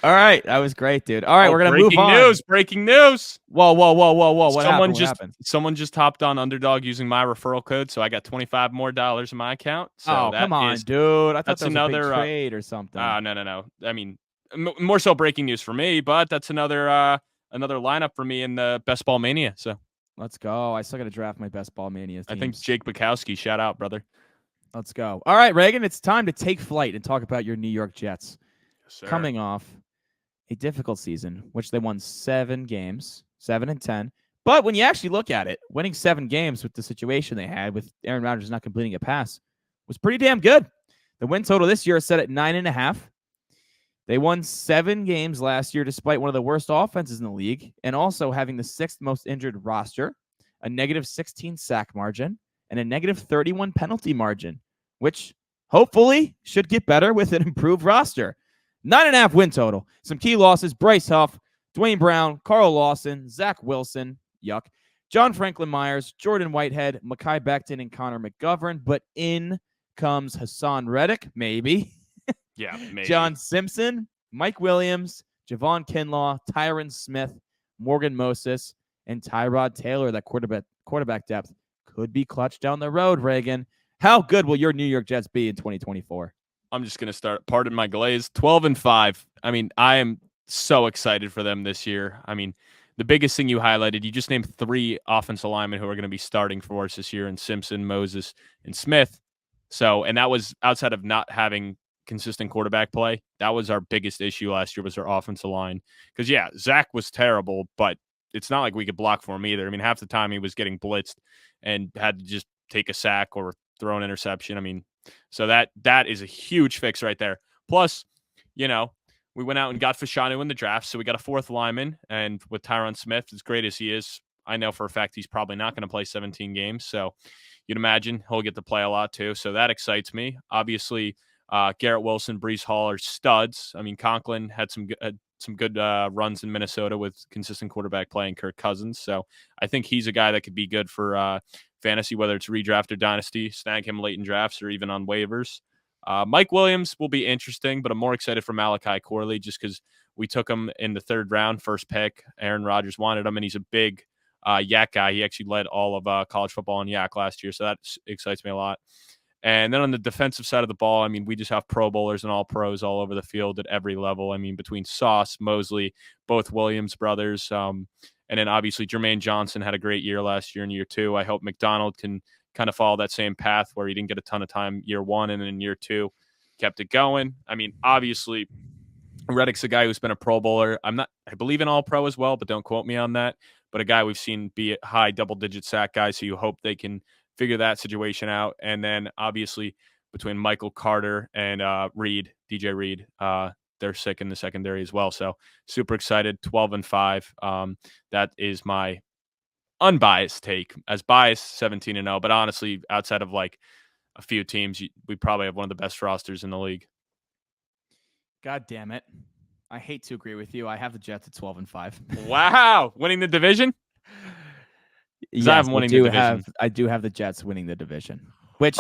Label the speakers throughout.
Speaker 1: All right. That was great, dude. All right.
Speaker 2: Oh,
Speaker 1: We're going to move
Speaker 2: breaking
Speaker 1: on.
Speaker 2: news! Breaking news!
Speaker 1: Whoa, whoa, whoa, whoa, whoa. What happened?
Speaker 2: Someone
Speaker 1: What
Speaker 2: just
Speaker 1: happened?
Speaker 2: someone just hopped on Underdog using my referral code, so I got $25 more in my account. So
Speaker 1: Oh, come on, dude. I thought
Speaker 2: that's
Speaker 1: that was a big
Speaker 2: another
Speaker 1: trade or something.
Speaker 2: no. I mean, more so breaking news for me, but that's another lineup for me in the Best Ball Mania. So
Speaker 1: Let's go. I still got to draft my Best Ball Mania
Speaker 2: I think
Speaker 1: teams.
Speaker 2: Jake Bukowski, shout out, brother.
Speaker 1: Let's go. All right, Reagan, it's time to take flight and talk about your New York Jets.
Speaker 2: Yes, sir.
Speaker 1: Coming off a difficult season, which they won 7 games, 7-10. But when you actually look at it, winning 7 games with the situation they had with Aaron Rodgers not completing a pass was pretty damn good. The win total this year is set at 9.5. They won 7 games last year despite one of the worst offenses in the league and also having the 6th most injured roster, a negative 16 sack margin, and a negative 31 penalty margin, which hopefully should get better with an improved roster. 9.5 win total. Some key losses: Bryce Huff, Dwayne Brown, Carl Lawson, Zach Wilson, yuck, John Franklin Myers, Jordan Whitehead, Mekhi Becton, and Connor McGovern. But in comes Hassan Reddick, maybe.
Speaker 2: Yeah, maybe.
Speaker 1: John Simpson, Mike Williams, Javon Kinlaw, Tyron Smith, Morgan Moses, and Tyrod Taylor. That quarterback depth could be clutch down the road, Reagan. How good will your New York Jets be in 2024?
Speaker 2: I'm just going to start, pardon my glaze, 12-5. I mean, I am so excited for them this year. I mean, the biggest thing you highlighted, you just named 3 offensive linemen who are going to be starting for us this year, in Simpson, Moses, and Smith. So, and that was outside of not having consistent quarterback play. That was our biggest issue last year, was our offensive line. Because, yeah, Zach was terrible, but it's not like we could block for him either. I mean, half the time he was getting blitzed and had to just take a sack or throw an interception. I mean, so that is a huge fix right there. Plus, we went out and got Fashanu in the draft, so we got a 4th lineman. And with Tyron Smith, as great as he is, I know for a fact he's probably not going to play 17 games. So you'd imagine he'll get to play a lot too. So that excites me. Obviously, Garrett Wilson, Breece Hall are studs. I mean, Conklin had some good runs in Minnesota with consistent quarterback play and Kirk Cousins. So I think he's a guy that could be good for fantasy, whether it's redraft or dynasty. Snag him late in drafts or even on waivers. Mike Williams will be interesting, but I'm more excited for Malachi Corley just because we took him in the 3rd round, first pick. Aaron Rodgers wanted him, and he's a big yak guy. He actually led all of college football in yak last year, so that excites me a lot. And then on the defensive side of the ball, I mean, we just have Pro Bowlers and all pros all over the field at every level. I mean, between Sauce, Mosley, both Williams brothers, and then obviously Jermaine Johnson had a great year last year in year 2. I hope McDonald can kind of follow that same path where he didn't get a ton of time year 1 and then in year 2 kept it going. I mean, obviously Reddick's a guy who's been a Pro Bowler. I believe in all pro as well, but don't quote me on that. But a guy we've seen be a high double-digit sack guy, so you hope they can figure that situation out. And then obviously between Michael Carter and DJ Reed, they're sick in the secondary as well. So super excited. 12-5. That is my unbiased take. As biased, 17-0. But honestly, outside of like a few teams, we probably have one of the best rosters in the league.
Speaker 1: God damn it. I hate to agree with you. I have the Jets at 12-5.
Speaker 2: Wow. Winning the division?
Speaker 1: Yes, I do have the Jets winning the division. Which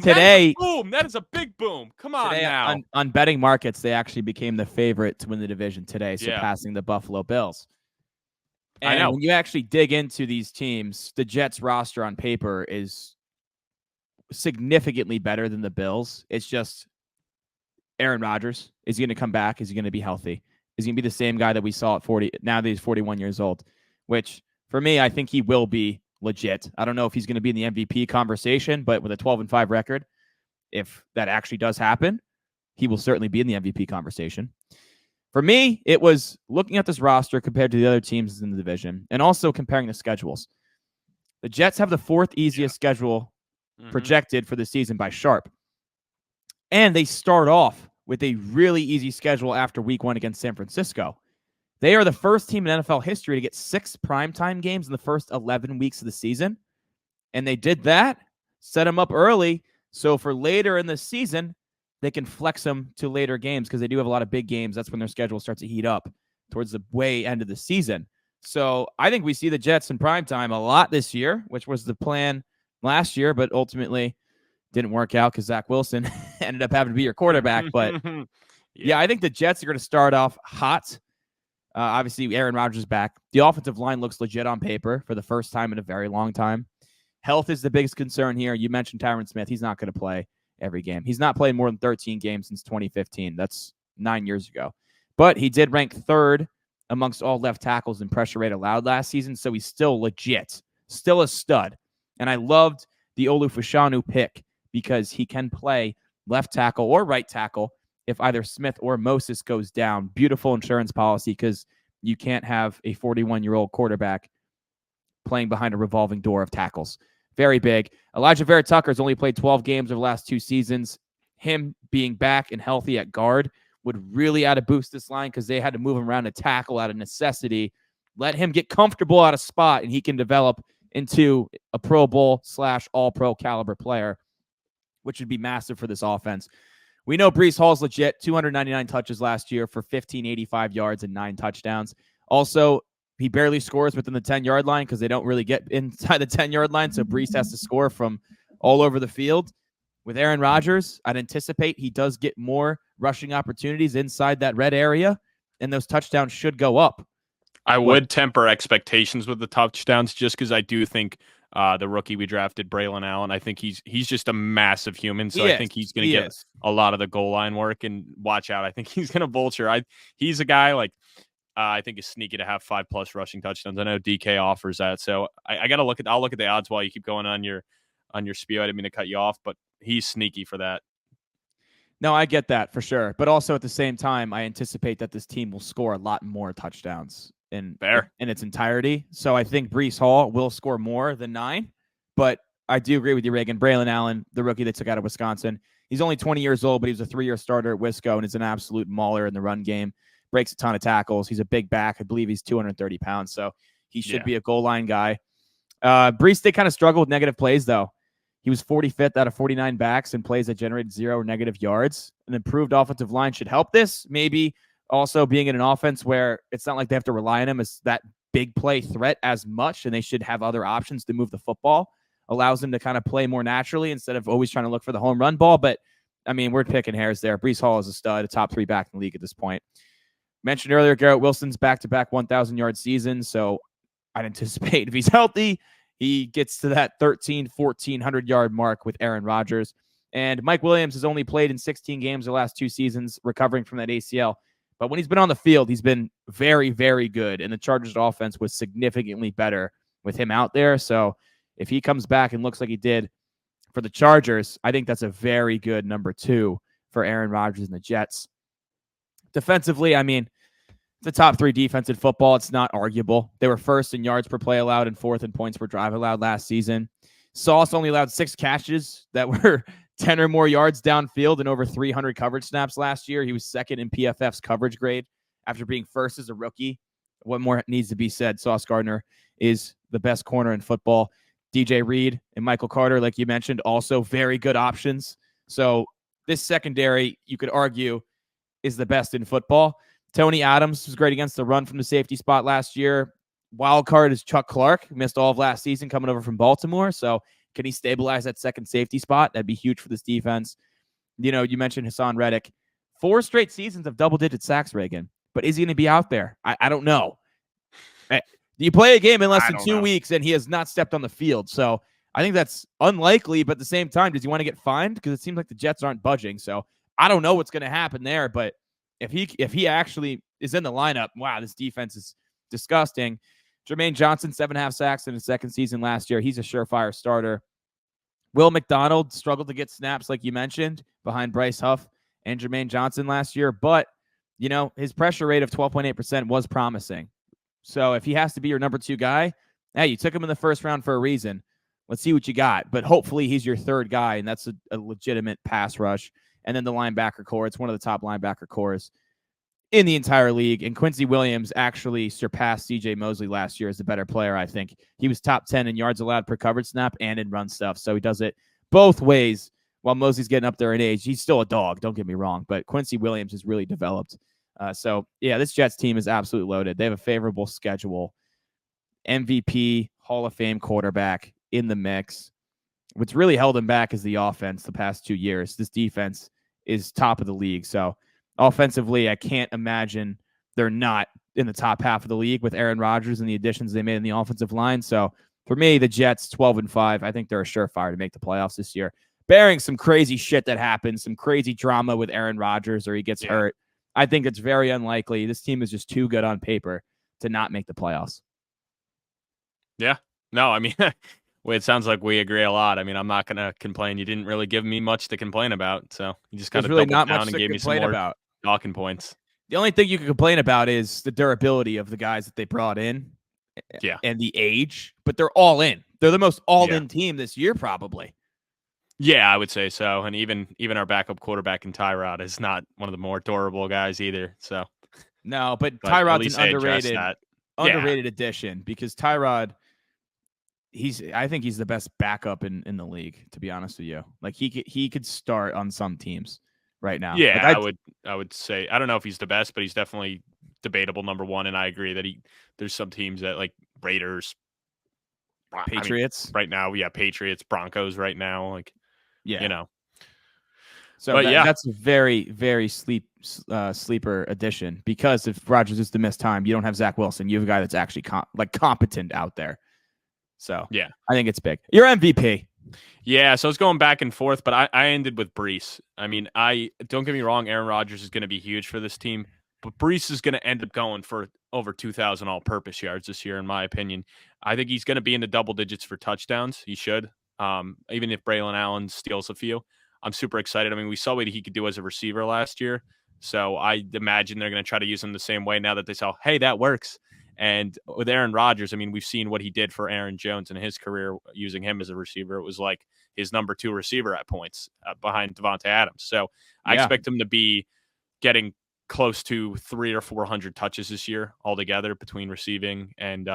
Speaker 1: today,
Speaker 2: boom! That is a big boom. Come on now.
Speaker 1: On betting markets, they actually became the favorite to win the division today, surpassing the Buffalo Bills. And I know. When you actually dig into these teams, the Jets roster on paper is significantly better than the Bills. It's just Aaron Rodgers. Is he going to come back? Is he going to be healthy? Is he going to be the same guy that we saw at 40? Now that he's 41 years old, which for me, I think he will be legit. I don't know if he's going to be in the MVP conversation, but with a 12-5 record, if that actually does happen, he will certainly be in the MVP conversation. For me, it was looking at this roster compared to the other teams in the division and also comparing the schedules. The Jets have the 4th easiest schedule projected for the season by Sharp. And they start off with a really easy schedule after week 1 against San Francisco. They are the first team in NFL history to get 6 primetime games in the first 11 weeks of the season. And they did that, set them up early. So for later in the season, they can flex them to later games because they do have a lot of big games. That's when their schedule starts to heat up towards the way end of the season. So I think we see the Jets in primetime a lot this year, which was the plan last year, but ultimately didn't work out because Zach Wilson ended up having to be your quarterback. But Yeah, I think the Jets are going to start off hot. Obviously, Aaron Rodgers is back. The offensive line looks legit on paper for the first time in a very long time. Health is the biggest concern here. You mentioned Tyron Smith. He's not going to play every game. He's not played more than 13 games since 2015. That's 9 years ago. But he did rank third amongst all left tackles in pressure rate allowed last season, so he's still legit, still a stud. And I loved the Olufoshanu pick because he can play left tackle or right tackle if either Smith or Moses goes down. Beautiful insurance policy because you can't have a 41-year-old quarterback playing behind a revolving door of tackles. Very big. Elijah Vera Tucker's only played 12 games over the last 2 seasons. Him being back and healthy at guard would really add a boost this line because they had to move him around to tackle out of necessity. Let him get comfortable out of spot and he can develop into a Pro Bowl / all-pro caliber player, which would be massive for this offense. We know Breece Hall's legit, 299 touches last year for 1,585 yards and 9 touchdowns. Also, he barely scores within the 10-yard line because they don't really get inside the 10-yard line, so Breece has to score from all over the field. With Aaron Rodgers, I'd anticipate he does get more rushing opportunities inside that red area, and those touchdowns should go up.
Speaker 2: I would temper expectations with the touchdowns just because I do think the rookie we drafted, Braylon Allen, I think he's just a massive human. So I think he's going to get a lot of the goal line work. And watch out, I think he's going to vulture. He's a guy like I think it's sneaky to have 5+ rushing touchdowns. I know DK offers that, so I got to look at. I'll look at the odds while you keep going on your spiel. I didn't mean to cut you off, but he's sneaky for that.
Speaker 1: No, I get that for sure. But also at the same time, I anticipate that this team will score a lot more touchdowns in its entirety. So I think Breece Hall will score more than 9. But I do agree with you, Reagan. Braylon Allen, the rookie they took out of Wisconsin, he's only 20 years old, but he was a 3-year starter at Wisco and is an absolute mauler in the run game. Breaks a ton of tackles. He's a big back. I believe he's 230 pounds. So he should be a goal line guy. Breece, they kind of struggle with negative plays, though. He was 45th out of 49 backs in plays that generated 0 negative yards. An improved offensive line should help this. Maybe also being in an offense where it's not like they have to rely on him as that big play threat as much, and they should have other options to move the football. Allows them to kind of play more naturally instead of always trying to look for the home run ball. But, I mean, we're picking hairs there. Breece Hall is a stud, a top 3 back in the league at this point. Mentioned earlier, Garrett Wilson's back-to-back 1,000-yard season, so I'd anticipate if he's healthy, he gets to that 1,400-yard mark with Aaron Rodgers. And Mike Williams has only played in 16 games the last 2 seasons, recovering from that ACL. But when he's been on the field, he's been very, very good. And the Chargers offense was significantly better with him out there. So if he comes back and looks like he did for the Chargers, I think that's a very good number 2 for Aaron Rodgers and the Jets. Defensively, I mean, the top 3 defense in football, it's not arguable. They were first in yards per play allowed and 4th in points per drive allowed last season. Sauce only allowed 6 catches that were 10 or more yards downfield and over 300 coverage snaps last year. He was 2nd in PFF's coverage grade after being first as a rookie. What more needs to be said? Sauce Gardner is the best corner in football. DJ Reed and Michael Carter, like you mentioned, also very good options. So this secondary, you could argue, is the best in football. Tony Adams was great against the run from the safety spot last year. Wild card is Chuck Clark, missed all of last season coming over from Baltimore. So can he stabilize that second safety spot? That'd be huge for this defense. You know, you mentioned Hassan Reddick. 4 straight seasons of double-digit sacks, Reagan. But is he going to be out there? I don't know. You play a game in less than 2 weeks, and he has not stepped on the field. So I think that's unlikely, but at the same time, does he want to get fined? Because it seems like the Jets aren't budging. So I don't know what's going to happen there, but if he actually is in the lineup, wow, this defense is disgusting. Jermaine Johnson, 7.5 sacks in his second season last year. He's a surefire starter. Will McDonald struggled to get snaps, like you mentioned, behind Bryce Huff and Jermaine Johnson last year. But, you know, his pressure rate of 12.8% was promising. So if he has to be your number 2 guy, hey, you took him in the first round for a reason. Let's see what you got. But hopefully he's your 3rd guy, and that's a legitimate pass rush. And then the linebacker core, it's one of the top linebacker cores in the entire league. And Quincy Williams actually surpassed CJ Mosley last year as the better player, I think. He was top 10 in yards allowed per coverage snap and in run stuff. So he does it both ways while Mosley's getting up there in age. He's still a dog, don't get me wrong. But Quincy Williams has really developed. So, yeah, this Jets team is absolutely loaded. They have a favorable schedule. MVP, Hall of Fame quarterback in the mix. What's really held him back is the offense the past 2 years. This defense is top of the league. So Offensively, I can't imagine they're not in the top half of the league with Aaron Rodgers and the additions they made in the offensive line. So for me, the Jets 12-5, I think they're a surefire to make the playoffs this year. Bearing some crazy shit that happens, some crazy drama with Aaron Rodgers or he gets hurt, I think it's very unlikely. This team is just too good on paper to not make the playoffs.
Speaker 2: Yeah. No, I mean, it sounds like we agree a lot. I mean, I'm not going to complain. You didn't really give me much to complain about. So you just kind
Speaker 1: There's
Speaker 2: of
Speaker 1: really
Speaker 2: doubled
Speaker 1: not much
Speaker 2: down and
Speaker 1: to
Speaker 2: gave me some
Speaker 1: complain
Speaker 2: more
Speaker 1: about.
Speaker 2: talking points.
Speaker 1: The only thing you can complain about is the durability of the guys that they brought in and the age, but they're all in. They're the most all-in team this year, probably.
Speaker 2: Yeah, I would say so. And even our backup quarterback in Tyrod is not one of the more durable guys either. So
Speaker 1: no, but Tyrod's an underrated
Speaker 2: yeah.
Speaker 1: addition because Tyrod, I think he's the best backup in the league, to be honest with you. Like he could start on some teams right now.
Speaker 2: Yeah,
Speaker 1: like
Speaker 2: I would say I don't know if he's the best, but he's definitely debatable number one. And I agree that there's some teams that like Raiders,
Speaker 1: Patriots
Speaker 2: right now. Yeah, Patriots, Broncos right now. Like, you know.
Speaker 1: So that's a very, very sleeper addition because if Rodgers is to miss time, you don't have Zach Wilson. You have a guy that's actually competent out there. So
Speaker 2: yeah,
Speaker 1: I think it's big. Your MVP.
Speaker 2: Yeah, so it's going back and forth, but I ended with Brees. I mean, don't get me wrong, Aaron Rodgers is going to be huge for this team, but Brees is going to end up going for over 2,000 all-purpose yards this year, in my opinion. I think he's going to be in the double digits for touchdowns. He should, even if Braylon Allen steals a few. I'm super excited. I mean, we saw what he could do as a receiver last year, so I imagine they're going to try to use him the same way now that they saw, hey, that works. And with Aaron Rodgers, I mean, we've seen what he did for Aaron Jones in his career using him as a receiver. It was like his number 2 receiver at points behind Devontae Adams. So I expect him to be getting close to 300 or 400 touches this year altogether between receiving and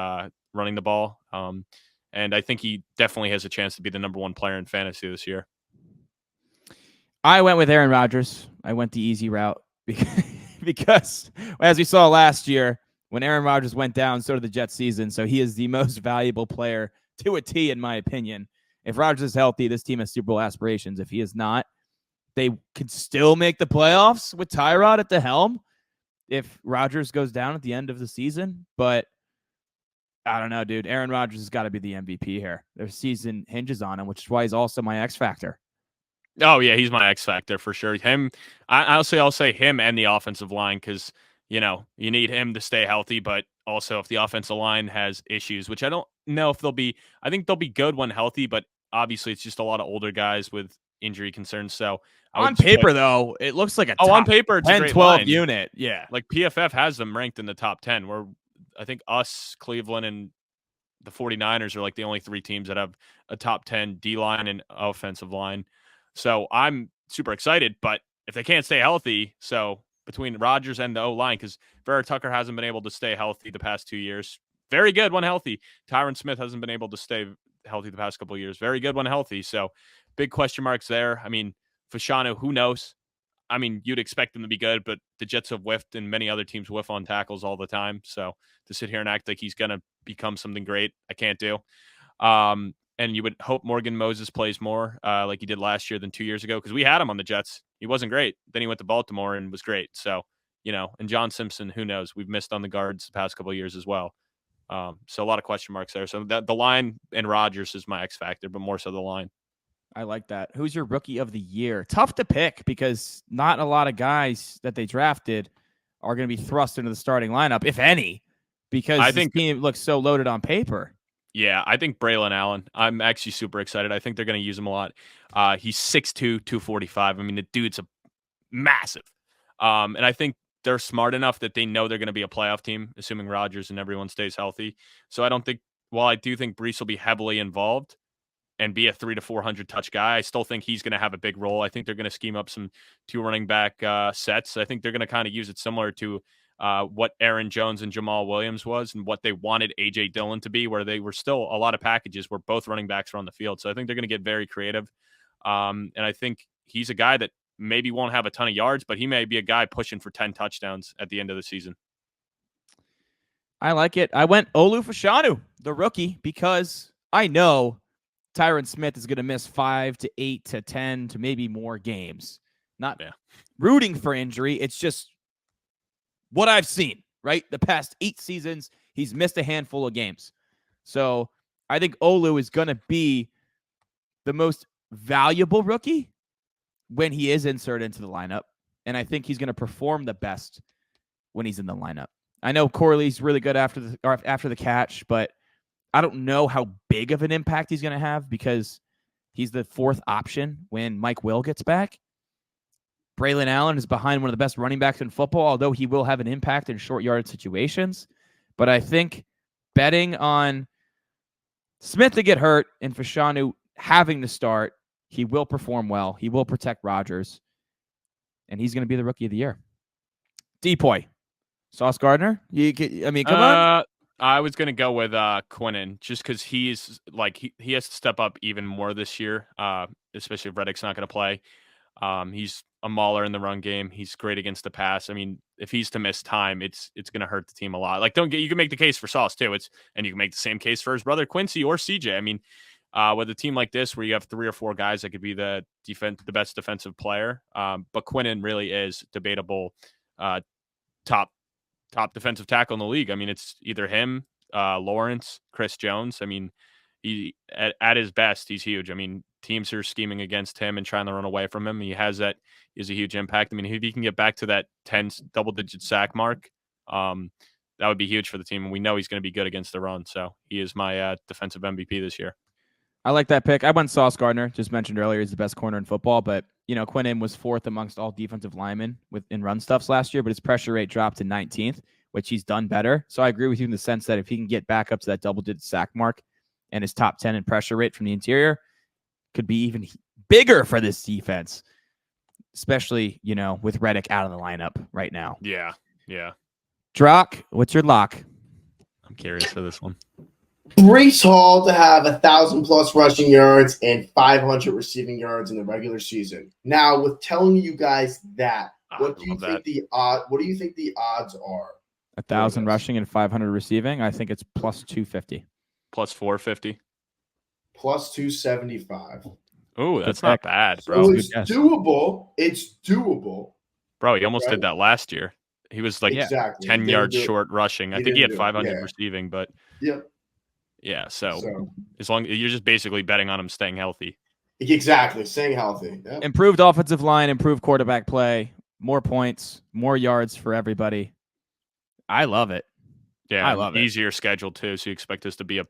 Speaker 2: running the ball. And I think he definitely has a chance to be the number 1 player in fantasy this year.
Speaker 1: I went with Aaron Rodgers. I went the easy route because as we saw last year, when Aaron Rodgers went down, so did the Jets season. So he is the most valuable player to a T, in my opinion. If Rodgers is healthy, this team has Super Bowl aspirations. If he is not, they could still make the playoffs with Tyrod at the helm if Rodgers goes down at the end of the season. But I don't know, dude. Aaron Rodgers has got to be the MVP here. Their season hinges on him, which is why he's also my X factor.
Speaker 2: Oh, yeah, he's my X factor for sure. I'll say him and the offensive line because – you need him to stay healthy, but also if the offensive line has issues, which I don't know if they'll be, I think they'll be good when healthy, but obviously it's just a lot of older guys with injury concerns. So
Speaker 1: on paper, though, it looks like
Speaker 2: on paper, it's 10, a great
Speaker 1: 12
Speaker 2: line.
Speaker 1: unit. Yeah.
Speaker 2: Like PFF has them ranked in the top 10 where I think us, Cleveland, and the 49ers are like the only 3 teams that have a top 10 D line and offensive line. So I'm super excited, but if they can't stay healthy, between Rodgers and the O-line, because Vera Tucker hasn't been able to stay healthy the past 2 years. Very good when healthy. Tyron Smith hasn't been able to stay healthy the past couple of years. Very good when healthy. So big question marks there. I mean, Fashanu, who knows? I mean, you'd expect them to be good, but the Jets have whiffed and many other teams whiff on tackles all the time. So to sit here and act like he's going to become something great, I can't do. And you would hope Morgan Moses plays more like he did last year than 2 years ago because we had him on the Jets. He wasn't great. Then he went to Baltimore and was great. So, and John Simpson, who knows? We've missed on the guards the past couple of years as well. So a lot of question marks there. So the line and Rodgers is my X factor, but more so the line.
Speaker 1: I like that. Who's your rookie of the year? Tough to pick because not a lot of guys that they drafted are going to be thrust into the starting lineup, if any, because I think this team looks so loaded on paper.
Speaker 2: Yeah, I think Braylon Allen. I'm actually super excited. I think they're going to use him a lot. He's 6'2", 245. I mean, the dude's massive. And I think they're smart enough that they know they're going to be a playoff team, assuming Rodgers and everyone stays healthy. So while I do think Brees will be heavily involved and be a 300 to 400 touch guy, I still think he's going to have a big role. I think they're going to scheme up some 2 running back sets. I think they're going to kind of use it similar to what Aaron Jones and Jamal Williams was and what they wanted A.J. Dillon to be, where they were still a lot of packages where both running backs were on the field. So I think they're going to get very creative. And I think he's a guy that maybe won't have a ton of yards, but he may be a guy pushing for 10 touchdowns at the end of the season.
Speaker 1: I like it. I went Olu Fashanu, the rookie, because I know Tyron Smith is going to miss 5 to 8 to 10 to maybe more games. Not rooting for injury. It's just what I've seen, right? The past 8 seasons, he's missed a handful of games. So I think Olu is going to be the most valuable rookie when he is inserted into the lineup. And I think he's going to perform the best when he's in the lineup. I know Corley's really good after the catch, but I don't know how big of an impact he's going to have because he's the 4th option when Mike Will gets back. Braylon Allen is behind one of the best running backs in football, although he will have an impact in short yard situations. But I think betting on Smith to get hurt and Fashanu having to start, he will perform well. He will protect Rodgers, and he's going to be the rookie of the year. Depoy, Sauce Gardner. Come on.
Speaker 2: I was going to go with Quinnen just because he's like he has to step up even more this year, especially if Reddick's not going to play. He's a mauler in the run game. He's great against the pass. I mean, if he's to miss time, it's going to hurt the team a lot. Like, you can make the case for Sauce too. And you can make the same case for his brother Quincy or CJ. I mean, with a team like this where you have 3 or 4 guys that could be the best defensive player, but Quinnen really is debatable top defensive tackle in the league. I mean, it's either him, Lawrence, Chris Jones. I mean, he at his best, he's huge. I mean, teams are scheming against him and trying to run away from him. He has a huge impact. I mean, if he can get back to that 10 double-digit sack mark, that would be huge for the team. And we know he's going to be good against the run. So he is my defensive MVP this year.
Speaker 1: I like that pick. I went Sauce Gardner, just mentioned earlier, he's the best corner in football, but Quinnen was 4th amongst all defensive linemen in run stuffs last year, but his pressure rate dropped to 19th, which he's done better. So I agree with you in the sense that if he can get back up to that double-digit sack mark and his top 10 in pressure rate from the interior, could be even bigger for this defense, especially, with Reddick out of the lineup right now.
Speaker 2: Yeah.
Speaker 1: Drock, what's your lock?
Speaker 2: I'm curious for this one.
Speaker 3: Breece Hall to have 1,000+ rushing yards and 500 receiving yards in the regular season. Now, with telling you guys that, what do you think the odds are?
Speaker 1: 1,000 rushing and 500 receiving. I think it's plus 250.
Speaker 2: Plus 450.
Speaker 3: Plus 275.
Speaker 2: Oh, that's not bad, bro.
Speaker 3: So it's doable. It's doable.
Speaker 2: Bro, he almost did that last year. He was like 10 yards short rushing. I think he had 500 receiving, but yeah. So as long you're just basically betting on him staying healthy.
Speaker 3: Exactly, staying healthy. Yep.
Speaker 1: Improved offensive line, improved quarterback play, more points, more yards for everybody. I love it.
Speaker 2: Yeah, I love it. Easier schedule too, so you expect us to be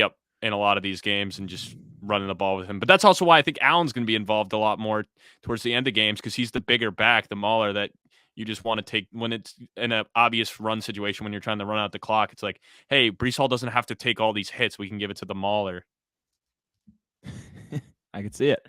Speaker 2: up in a lot of these games and just running the ball with him. But that's also why I think Allen's going to be involved a lot more towards the end of games because he's the bigger back, the mauler that you just want to take when it's in an obvious run situation when you're trying to run out the clock. It's like, hey, Breece Hall doesn't have to take all these hits. We can give it to the mauler.
Speaker 1: I could see it.